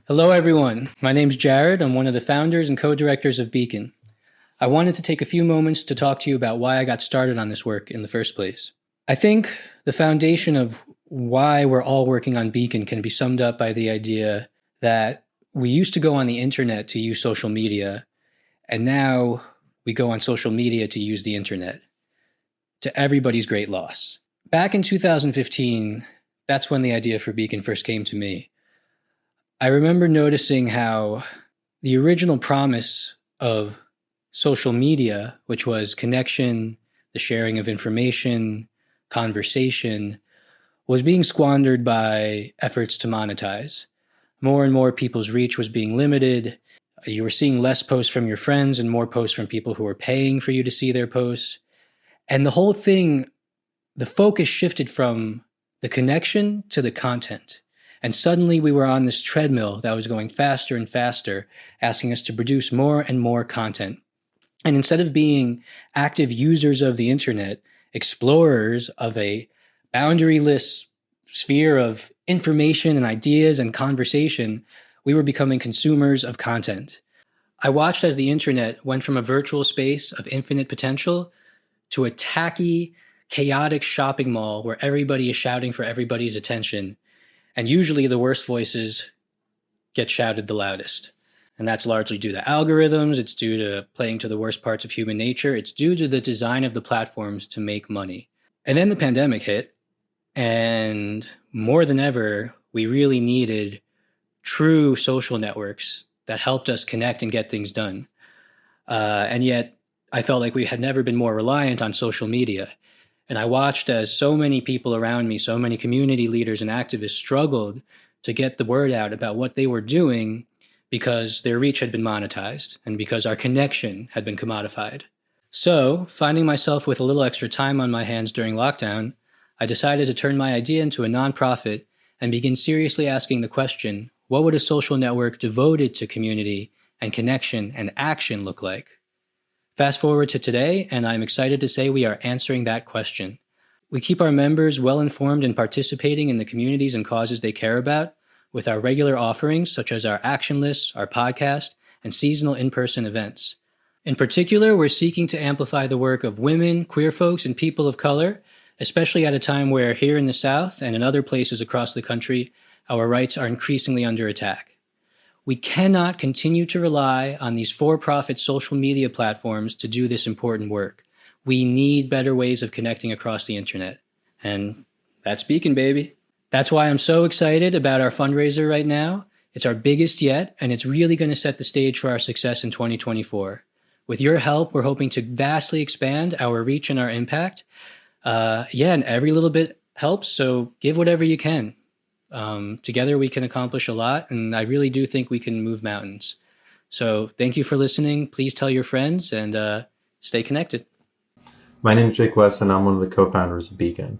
Hello, everyone. My name's Jared. I'm one of the founders and co directors of Beacon. I wanted to take a few moments to talk to you about why I got started on this work in the first place. I think the foundation of why we're all working on Beacon can be summed up by the idea that we used to go on the internet to use social media, and now we go on social media to use the internet, to everybody's great loss. Back in 2015, that's when the idea for Beacon first came to me. I remember noticing how the original promise of social media, which was connection, the sharing of information, conversation, was being squandered by efforts to monetize. More and more people's reach was being limited. You were seeing less posts from your friends and more posts from people who were paying for you to see their posts. And the whole thing, the focus shifted from the connection to the content. And suddenly we were on this treadmill that was going faster and faster, asking us to produce more and more content. And instead of being active users of the internet, explorers of a boundaryless sphere of information and ideas and conversation, we were becoming consumers of content. I watched as the internet went from a virtual space of infinite potential to a tacky, chaotic shopping mall where everybody is shouting for everybody's attention. And usually the worst voices get shouted the loudest. And that's largely due to algorithms. It's due to playing to the worst parts of human nature. It's due to the design of the platforms to make money. And then the pandemic hit. And more than ever, we really needed true social networks that helped us connect and get things done. And yet, I felt like we had never been more reliant on social media. And I watched as so many people around me, so many community leaders and activists struggled to get the word out about what they were doing because their reach had been monetized and because our connection had been commodified. So, finding myself with a little extra time on my hands during lockdown, I decided to turn my idea into a nonprofit and begin seriously asking the question, what would a social network devoted to community and connection and action look like? Fast forward to today, and I'm excited to say we are answering that question. We keep our members well informed and participating in the communities and causes they care about with our regular offerings, such as our action lists, our podcast, and seasonal in-person events. In particular, we're seeking to amplify the work of women, queer folks, and people of color, especially at a time where here in the South and in other places across the country, our rights are increasingly under attack. We cannot continue to rely on these for-profit social media platforms to do this important work. We need better ways of connecting across the internet. And that's Beacon, baby. That's why I'm so excited about our fundraiser right now. It's our biggest yet, and it's really going to set the stage for our success in 2024. With your help, we're hoping to vastly expand our reach and our impact. And every little bit helps, so give whatever you can. Together we can accomplish a lot, and I really do think we can move mountains. So thank you for listening. Please tell your friends and stay connected. My name is Jake West, and I'm one of the co-founders of Beacon.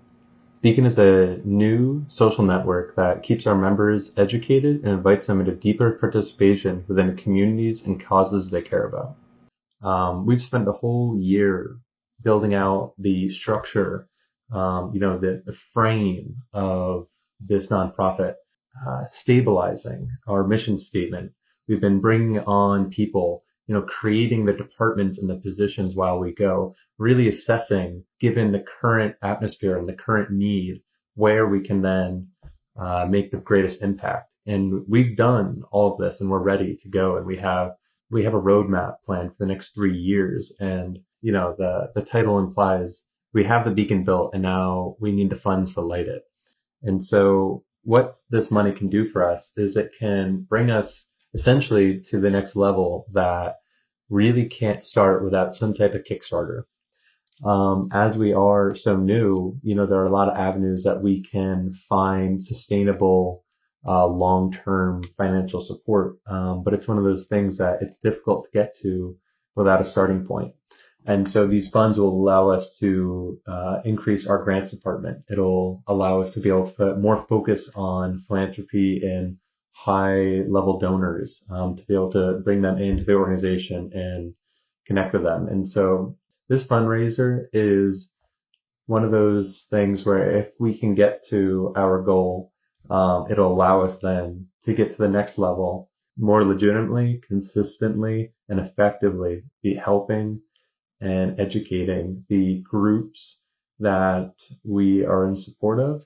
Beacon is a new social network that keeps our members educated and invites them into deeper participation within the communities and causes they care about. We've spent the whole year building out the structure, the frame of this nonprofit, stabilizing our mission statement. We've been bringing on people, creating the departments and the positions while we go, really assessing, given the current atmosphere and the current need, where we can then make the greatest impact. And we've done all of this, and we're ready to go. And we have a roadmap planned for the next 3 years. And the title implies we have the beacon built, and now we need the funds to light it. And so what this money can do for us is it can bring us essentially to the next level that really can't start without some type of Kickstarter. As we are so new, there are a lot of avenues that we can find sustainable, long-term financial support. But it's one of those things that it's difficult to get to without a starting point. And so these funds will allow us to increase our grants department. It'll allow us to be able to put more focus on philanthropy and high-level donors, to be able to bring them into the organization and connect with them. And so this fundraiser is one of those things where if we can get to our goal, it'll allow us then to get to the next level more legitimately, consistently, and effectively be helping and educating the groups that we are in support of,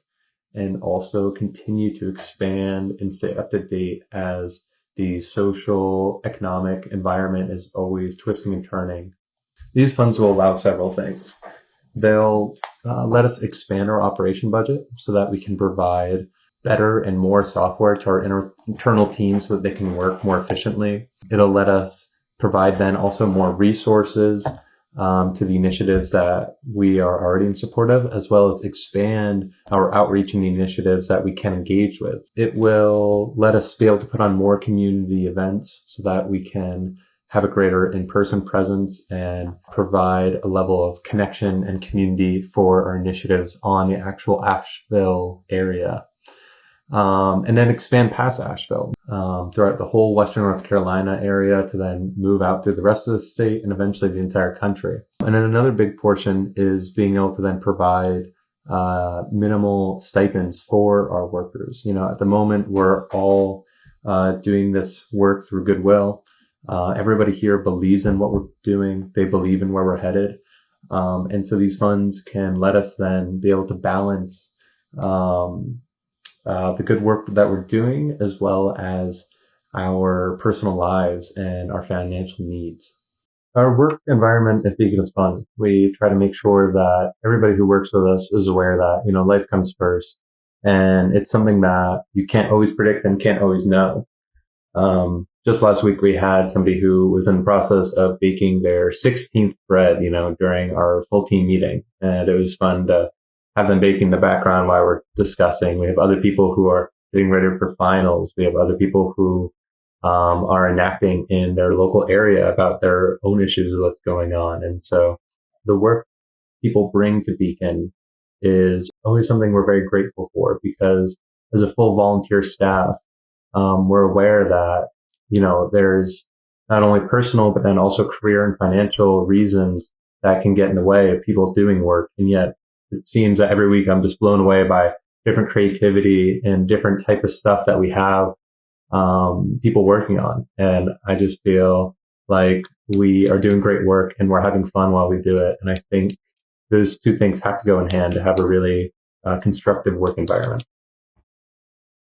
and also continue to expand and stay up to date as the social economic environment is always twisting and turning. These funds will allow several things. They'll let us expand our operation budget so that we can provide better and more software to our internal teams so that they can work more efficiently. It'll let us provide then also more resources to the initiatives that we are already in support of, as well as expand our outreach in the initiatives that we can engage with. It will let us be able to put on more community events so that we can have a greater in-person presence and provide a level of connection and community for our initiatives on the actual Asheville area. And then expand past Asheville throughout the whole Western North Carolina area to then move out through the rest of the state and eventually the entire country. And then another big portion is being able to then provide minimal stipends for our workers. At the moment, we're all doing this work through goodwill. Everybody here believes in what we're doing. They believe in where we're headed. And so these funds can let us then be able to balance the good work that we're doing, as well as our personal lives and our financial needs. Our work environment at Beacon is fun. We try to make sure that everybody who works with us is aware that, life comes first. And it's something that you can't always predict and can't always know. Just last week, we had somebody who was in the process of baking their 16th bread, during our full team meeting. And it was fun to have them baking in the background while we're discussing. We have other people who are getting ready for finals. We have other people who are enacting in their local area about their own issues that's going on. And so the work people bring to Beacon is always something we're very grateful for, because as a full volunteer staff, we're aware that, there's not only personal, but then also career and financial reasons that can get in the way of people doing work. And yet it seems that every week I'm just blown away by different creativity and different type of stuff that we have people working on. And I just feel like we are doing great work and we're having fun while we do it. And I think those two things have to go in hand to have a really constructive work environment.